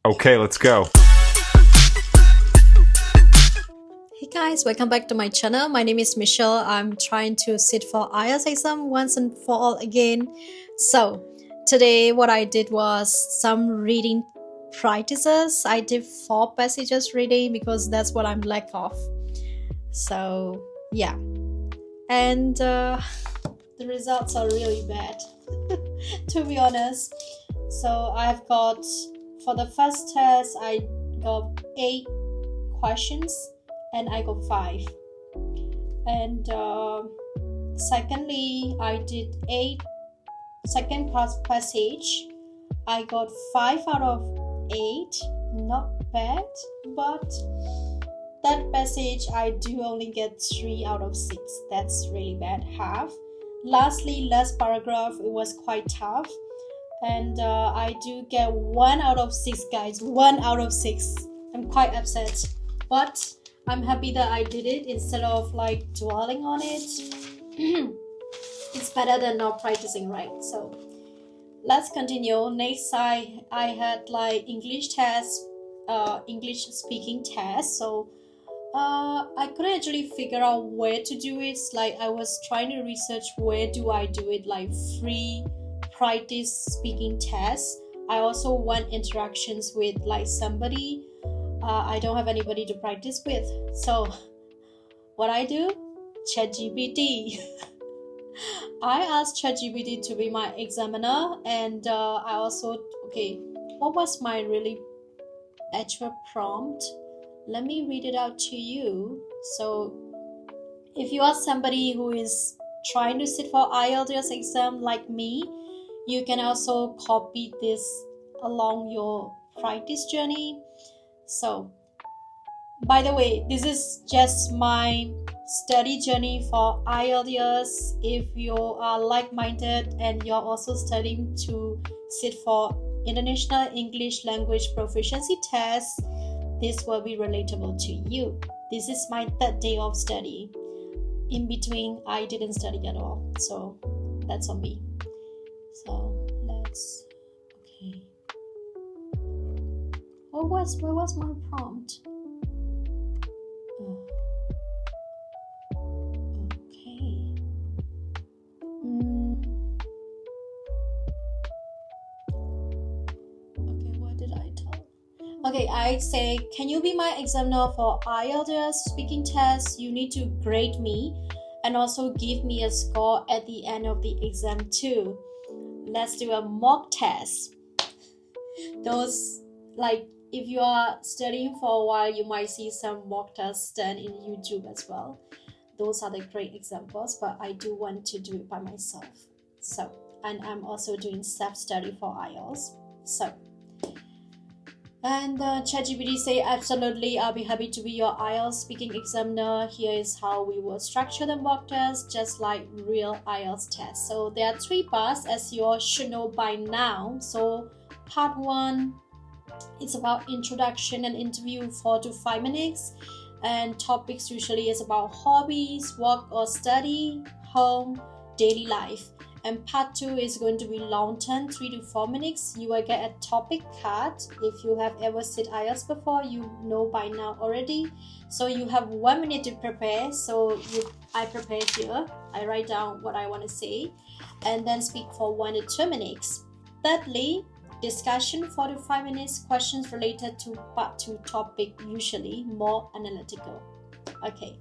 Okay, let's go. Hey guys, welcome back to my channel. My name is Michelle. I'm trying to sit for IELTS exam once and for all again. So today what I did was some reading practices. I did 4 passages reading because that's what I'm lack of. So yeah, and the results are really bad to be honest. So I've got, for the first test I got 8 questions and I got 5, and secondly I did 8 second passage. I got 5 out of 8, not bad, but that passage I do only get 3 out of 6. That's really bad, half. Lastly, last paragraph, it was quite tough, and I do get 1 out of 6, guys. 1 out of 6. I'm quite upset, but I'm happy that I did it instead of like dwelling on it. It's better than not practicing, right? So let's continue. Next, I had like English test, English speaking test. So I couldn't actually figure out where to do it. Like I was trying to research where do I do it, like free practice speaking test. I also want interactions with like somebody. I don't have anybody to practice with. So what I do? ChatGPT. I asked ChatGPT to be my examiner, and I also, okay, what was my really actual prompt? Let me read it out to you. So if you are somebody who is trying to sit for IELTS exam like me, you can also copy this along your practice journey. So by the way, this is just my study journey for IELTS. If you are like-minded and you're also studying to sit for International English Language Proficiency Test, this will be relatable to you. This is my 3rd day of study. In between, I didn't study at all, so that's on me. So let's, okay. What was my prompt? Okay. Okay, what did I tell? Okay, I say, can you be my examiner for IELTS speaking test? You need to grade me and also give me a score at the end of the exam too. Let's do a mock test. Those, like, if you are studying for a while, you might see some mock tests done in YouTube as well. Those are the great examples, but I do want to do it by myself. So, and I'm also doing self-study for IELTS. So, and ChatGPT say, absolutely, I'll be happy to be your IELTS speaking examiner. Here is how we will structure the mock test, just like real IELTS test. So there are 3 parts, as you all should know by now. So part 1, it's about introduction and interview, 4 to 5 minutes. And topics usually is about hobbies, work or study, home, daily life. And part 2 is going to be long term, 3 to 4 minutes. You will get a topic card. If you have ever sit IELTS before, you know by now already. So you have 1 minute to prepare. So I prepare here. I write down what I want to say and then speak for 1 to 2 minutes. Thirdly, discussion 4 to 5 minutes, questions related to part 2 topic, usually more analytical. Okay.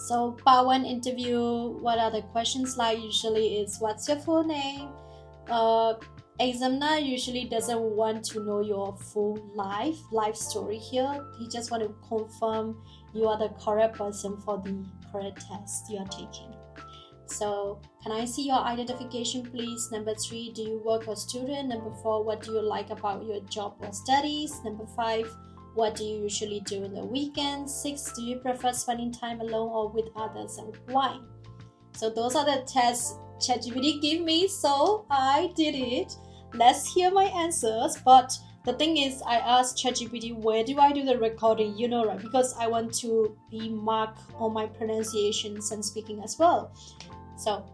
So part 1 interview, what are the questions like? Usually is, what's your full name? Examiner usually doesn't want to know your full life story here. He just want to confirm you are the correct person for the correct test you are taking. So, can I see your identification please? Number 3, do you work or student? Number 4, what do you like about your job or studies? Number 5, what do you usually do in the weekend? 6, do you prefer spending time alone or with others, and why? So those are the tests ChatGPT gave me, so I did it. Let's hear my answers. But the thing is, I asked ChatGPT, where do I do the recording? You know, right? Because I want to be marked on my pronunciations and speaking as well. So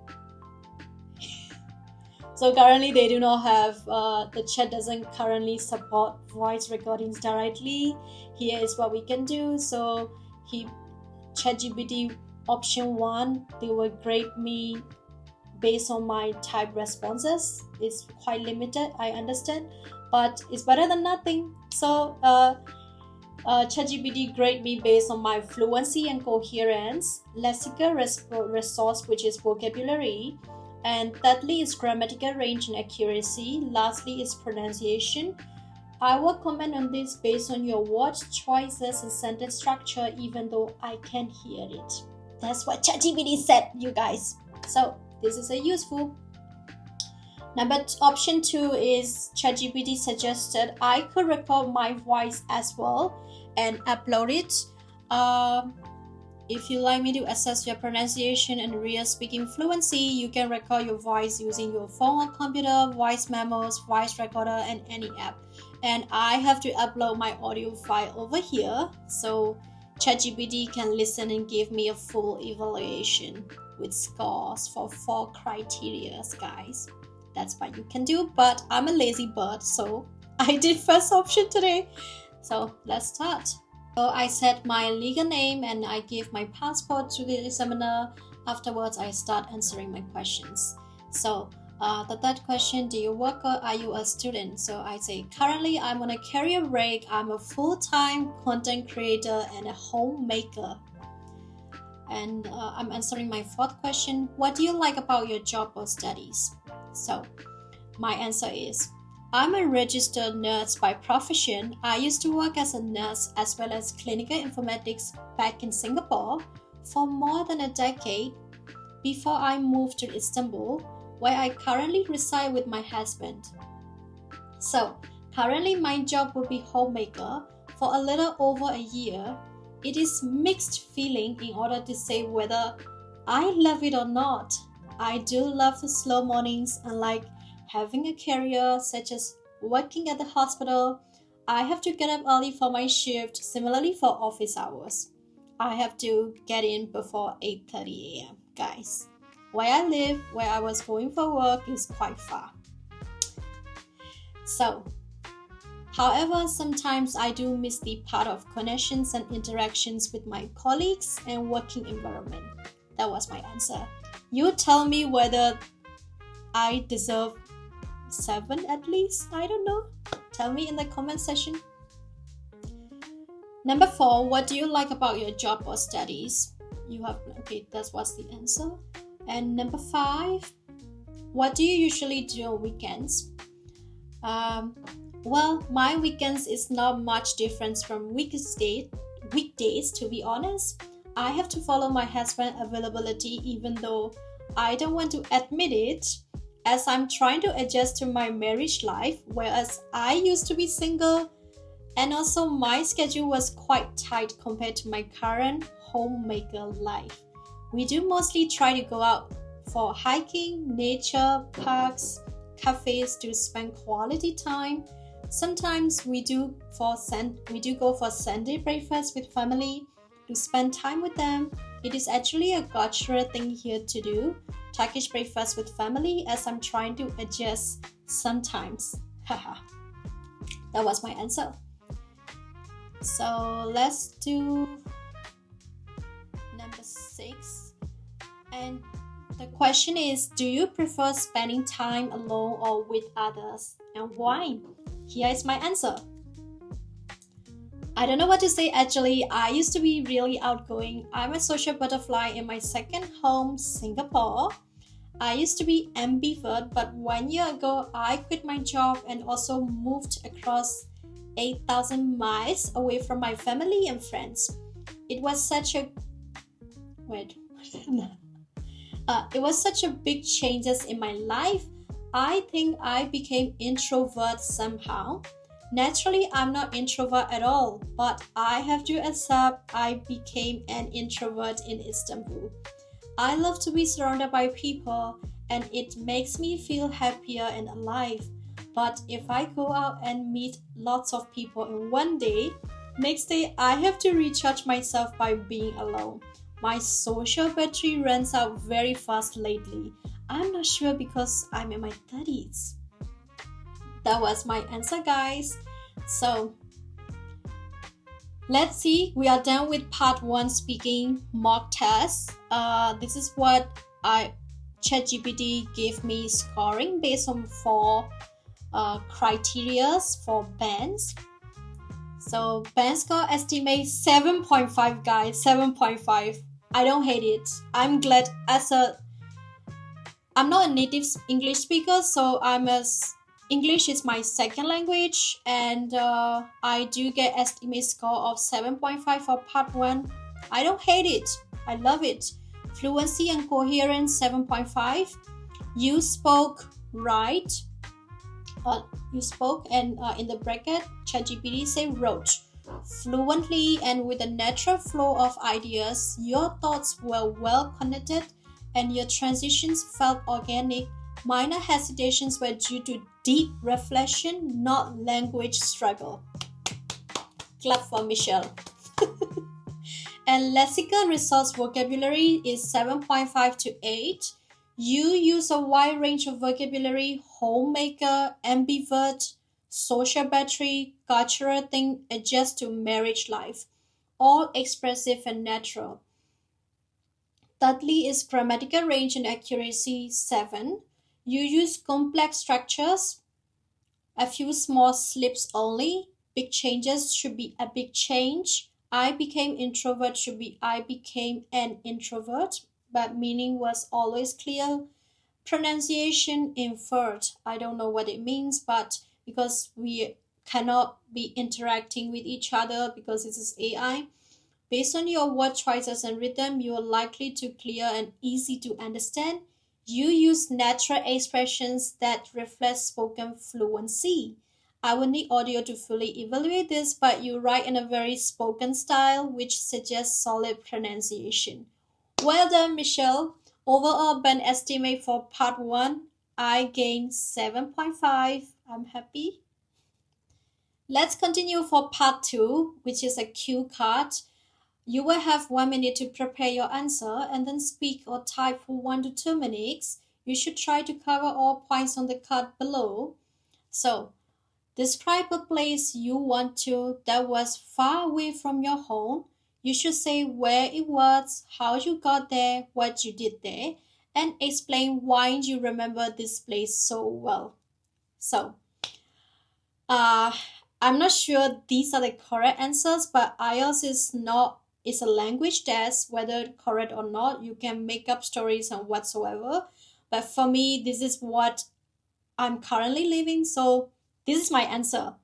So currently they do not have, the chat doesn't currently support voice recordings directly. Here is what we can do. So ChatGPT option 1, they will grade me based on my type responses. It's quite limited, I understand, but it's better than nothing. So ChatGPT grade me based on my fluency and coherence, lexical resource, which is vocabulary, and thirdly is grammatical range and accuracy, lastly is pronunciation. I will comment on this based on your words choices and sentence structure, even though I can't hear it. That's what ChatGPT said, you guys. So this is a useful. Option 2 is ChatGPT suggested I could record my voice as well and upload it. If you like me to assess your pronunciation and real speaking fluency, you can record your voice using your phone or computer, voice memos, voice recorder, and any app. And I have to upload my audio file over here so ChatGPT can listen and give me a full evaluation with scores for 4 criteria, guys. That's what you can do, but I'm a lazy bird, so I did first option today. So let's start. So I set my legal name and I give my passport to the examiner. Afterwards, I start answering my questions. So the third question, do you work or are you a student? So I say, currently I'm on a career break. I'm a full-time content creator and a homemaker. And I'm answering my fourth question, what do you like about your job or studies? So my answer is, I'm a registered nurse by profession. I used to work as a nurse as well as clinical informatics back in Singapore for more than a decade before I moved to Istanbul, where I currently reside with my husband. So currently my job will be homemaker for a little over a year. It is mixed feeling in order to say whether I love it or not. I do love the slow mornings, unlike having a career such as working at the hospital. I have to get up early for my shift, similarly for office hours. I have to get in before 8:30 a.m. Guys, where I live, where I was going for work is quite far. So, however, sometimes I do miss the part of connections and interactions with my colleagues and working environment. That was my answer. You tell me whether I deserve 7 at least. I don't know. Tell me in the comment section. Number 4, what do you like about your job or studies? That was the answer. And number 5, what do you usually do on weekends? Well, my weekends is not much different from weekdays, to be honest. I have to follow my husband's availability even though I don't want to admit it, as I'm trying to adjust to my marriage life, whereas I used to be single, and also my schedule was quite tight compared to my current homemaker life. We do mostly try to go out for hiking, nature, parks, cafes to spend quality time. Sometimes we do go for Sunday breakfast with family to spend time with them. It is actually a cultural thing here to do, Turkish breakfast with family, as I'm trying to adjust sometimes. Haha. That was my answer. So let's do number 6. And the question is, do you prefer spending time alone or with others, and why? Here is my answer. I don't know what to say actually. I used to be really outgoing. I'm a social butterfly in my second home, Singapore. I used to be ambivert, but 1 year ago, I quit my job and also moved across 8,000 miles away from my family and friends. It was such a big changes in my life. I think I became introvert somehow. Naturally, I'm not introvert at all, but I have to accept I became an introvert in Istanbul. I love to be surrounded by people, and it makes me feel happier and alive. But if I go out and meet lots of people in one day, next day I have to recharge myself by being alone. My social battery runs out very fast lately. I'm not sure because I'm in my 30s. That was my answer, guys. So let's see, we are done with part 1 speaking mock test. This is what ChatGPT gave me scoring based on 4 criteria for bands. So band score estimate 7.5, guys, 7.5. I don't hate it. I'm glad I'm not a native English speaker, so English is my second language, and I do get estimate score of 7.5 for part 1. I don't hate it. I love it. Fluency and coherence 7.5. You spoke right. You spoke, and in the bracket, ChatGPT say wrote fluently and with a natural flow of ideas. Your thoughts were well connected, and your transitions felt organic. Minor hesitations were due to deep reflection, not language struggle. Clap for Michelle. And lexical resource vocabulary is 7.5 to 8. You use a wide range of vocabulary: homemaker, ambivert, social battery, cultural thing, adjust to marriage life. All expressive and natural. Thirdly is grammatical range and accuracy 7. You use complex structures, a few small slips only. Big changes should be a big change. I became introvert should be I became an introvert, but meaning was always clear. Pronunciation inferred. I don't know what it means, but because we cannot be interacting with each other because this is AI, based on your word choices and rhythm, you are likely to clear and easy to understand. You use natural expressions that reflect spoken fluency. I will need audio to fully evaluate this, but you write in a very spoken style, which suggests solid pronunciation. Well done, Michelle. Overall band estimate for part 1, I gained 7.5. I'm happy. Let's continue for part 2, which is a cue card. You will have 1 minute to prepare your answer and then speak or type for 1 to 2 minutes. You should try to cover all points on the card below. So, describe a place you want to that was far away from your home. You should say where it was, how you got there, what you did there, and explain why you remember this place so well. So, I'm not sure these are the correct answers, but IELTS is a language test. Whether correct or not, you can make up stories and whatsoever. But for me, this is what I'm currently living, so this is my answer.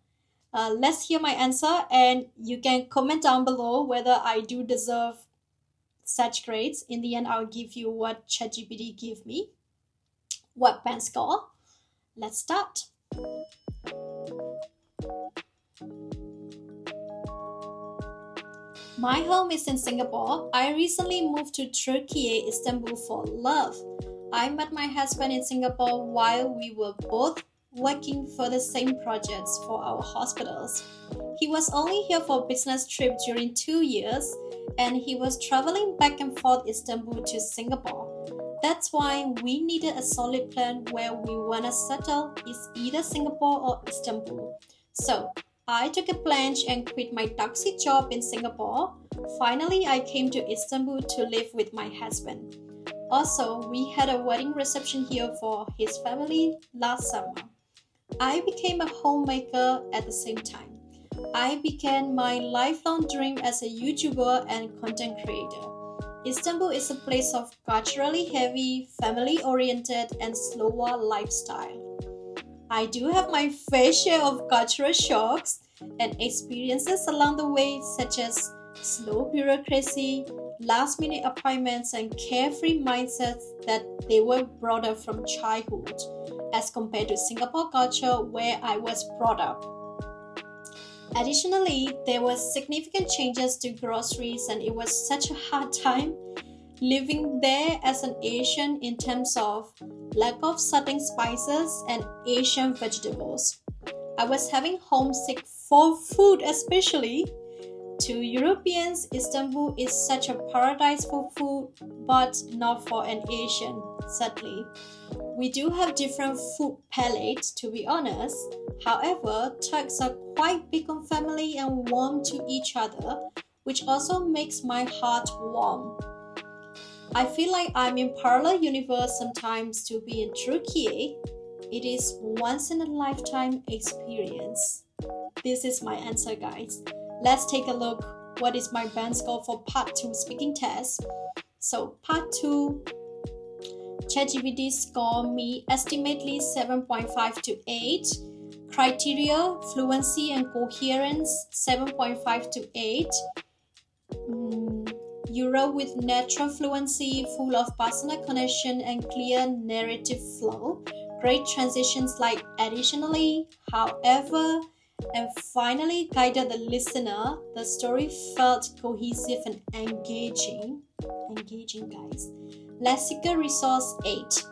Let's hear my answer, and you can comment down below whether I do deserve such grades. In the end, I'll give you what ChatGPT gave me. What band score? Let's start. My home is in Singapore. I recently moved to Turkey, Istanbul for love. I met my husband in Singapore while we were both working for the same projects for our hospitals. He was only here for a business trip during 2 years, and he was traveling back and forth Istanbul to Singapore. That's why we needed a solid plan where we want to settle is either Singapore or Istanbul. So I took a plunge and quit my toxic job in Singapore. Finally, I came to Istanbul to live with my husband. Also, we had a wedding reception here for his family last summer. I became a homemaker at the same time. I began my lifelong dream as a YouTuber and content creator. Istanbul is a place of culturally heavy, family-oriented, and slower lifestyle. I do have my fair share of cultural shocks and experiences along the way, such as slow bureaucracy, last-minute appointments, and carefree mindsets that they were brought up from childhood, as compared to Singapore culture where I was brought up. Additionally, there were significant changes to groceries, and it was such a hard time living there as an Asian in terms of lack of certain spices and Asian vegetables. I was having homesick for food, especially. To Europeans, Istanbul is such a paradise for food, but not for an Asian. sadly. We do have different food palates, to be honest. However, Turks are quite big on family and warm to each other, which also makes my heart warm. I feel like I'm in parallel universe sometimes to be in Turkey. It is once in a lifetime experience. This is my answer, guys. Let's take a look. What is my band score for part 2 speaking test? So part 2, ChatGPT score me estimately 7.5 to 8. Criteria, fluency and coherence, 7.5 to 8. Euro with natural fluency, full of personal connection and clear narrative flow. Great transitions like additionally, however, and finally guided the listener. The story felt cohesive and engaging. Engaging, guys. Lexical resource 8.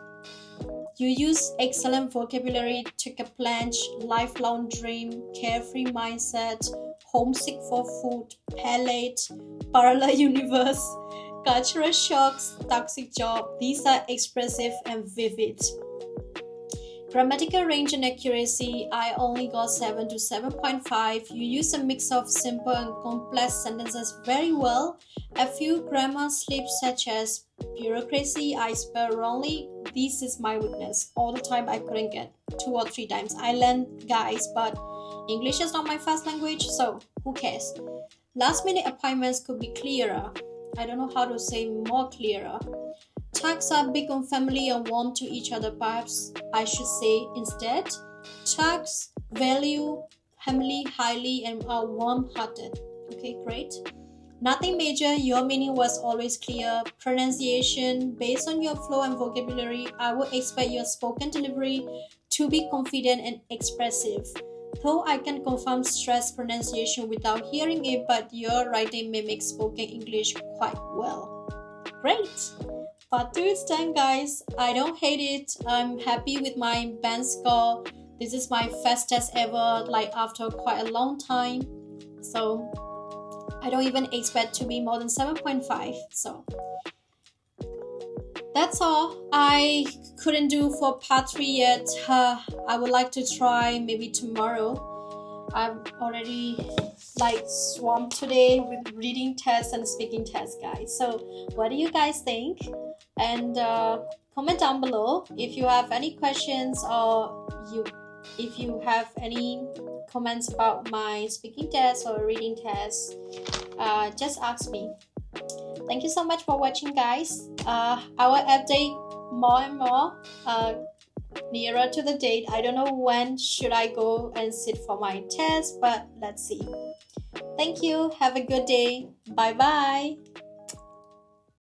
You use excellent vocabulary, took a plunge, lifelong dream, carefree mindset, homesick for food, palate, parallel universe, cultural shocks, toxic job. These are expressive and vivid. Grammatical range and accuracy, I only got 7 to 7.5. You use a mix of simple and complex sentences very well. A few grammar slips such as bureaucracy, I spell wrongly. This is my weakness. All the time I couldn't get 2 or 3 times. I learned, guys, but English is not my first language, so who cares? Last minute appointments could be clearer. I don't know how to say more clearer. Turks are big on family and warm to each other. Perhaps I should say instead, Turks value family highly and are warm-hearted. Okay, great. Nothing major. Your meaning was always clear. Pronunciation, based on your flow and vocabulary, I would expect your spoken delivery to be confident and expressive. Though I can confirm stress pronunciation without hearing it, but your writing mimics spoken English quite well. Great! Part 2 is done, guys. I don't hate it. I'm happy with my band score. This is my first test ever, like after quite a long time. So I don't even expect to be more than 7.5. So that's all. I couldn't do for part 3 yet. I would like to try maybe tomorrow. I'm already like swamped today with reading tests and speaking tests, guys. So what do you guys think? And comment down below if you have any questions or if you have any comments about my speaking test or reading test. Just ask me. Thank you so much for watching, guys. I will update more and more nearer to the date. I don't know when should I go and sit for my test, but let's see. Thank you. Have a good day. Bye bye.